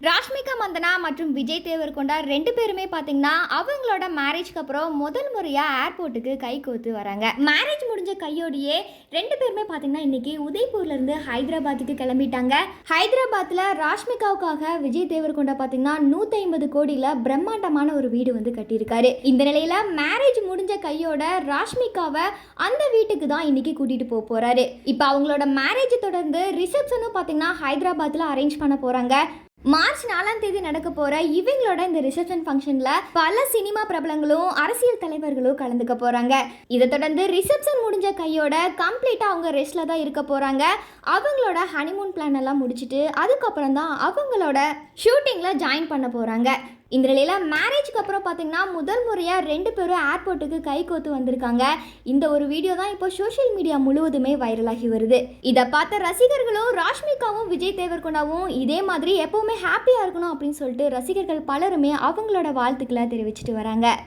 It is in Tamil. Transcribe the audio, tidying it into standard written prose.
ராஷ்மிகா மந்தனா மற்றும் விஜய் தேவர்கொண்டா 2 பேருமே பார்த்தீங்கன்னா அவங்களோட மேரேஜ்க்கு அப்புறம் முதல் முறையாக ஏர்போர்ட்டுக்கு கை கோத்து வராங்க. மேரேஜ் முடிஞ்ச கையோடையே 2 பேருமே பார்த்தீங்கன்னா இன்னைக்கு உதய்பூர்லேருந்து ஹைதராபாத்துக்கு கிளம்பிட்டாங்க. ஹைதராபாத்தில் ராஷ்மிகாவுக்காக விஜய் தேவர்கொண்டா பார்த்தீங்கன்னா 150 கோடியில் பிரம்மாண்டமான ஒரு வீடு வந்து கட்டியிருக்காரு. இந்த நிலையில் மேரேஜ் முடிஞ்ச கையோட ராஷ்மிகாவை அந்த வீட்டுக்கு தான் இன்னைக்கு கூட்டிகிட்டு போகிறாரு. இப்போ அவங்களோட மேரேஜ் தொடர்ந்து ரிசப்ஷனும் பார்த்தீங்கன்னா ஹைதராபாத்தில் அரேஞ்ச் பண்ண போகிறாங்க. மார்ச் 4ஆம் தேதி நடக்க போற இவங்களோட இந்த ரிசப்ஷன் ஃபங்க்ஷன்ல பல சினிமா பிரபலங்களும் அரசியல் தலைவர்களும் கலந்துக்க போறாங்க. இதை தொடர்ந்து ரிசப்ஷன் முடிஞ்ச கையோட கம்ப்ளீட்டா அவங்க ரெஸ்ட்ல தான் இருக்க போறாங்க. அவங்களோட ஹனிமூன் பிளான் எல்லாம் முடிச்சுட்டு அதுக்கப்புறம் தான் அவங்களோட ஷூட்டிங்ல ஜாயின் பண்ண போறாங்க. இந்த நிலையில் மேரேஜ்க்கு அப்புறம் பார்த்தீங்கன்னா முதல் முறையாக 2 பேரும் ஏர்போர்ட்டுக்கு கை கோத்து வந்திருக்காங்க. இந்த ஒரு வீடியோ தான் இப்போ சோஷியல் மீடியா முழுவதுமே வைரலாகி வருது. இதை பார்த்த ரசிகர்களும் ராஷ்மிகாவும் விஜய் தேவர்கொண்டாவும் இதே மாதிரி எப்போவுமே ஹாப்பியாக இருக்கணும் அப்படின்னு சொல்லிட்டு ரசிகர்கள் பலருமே அவங்களோட வாழ்த்துக்களை தெரிவிச்சிட்டு வராங்க.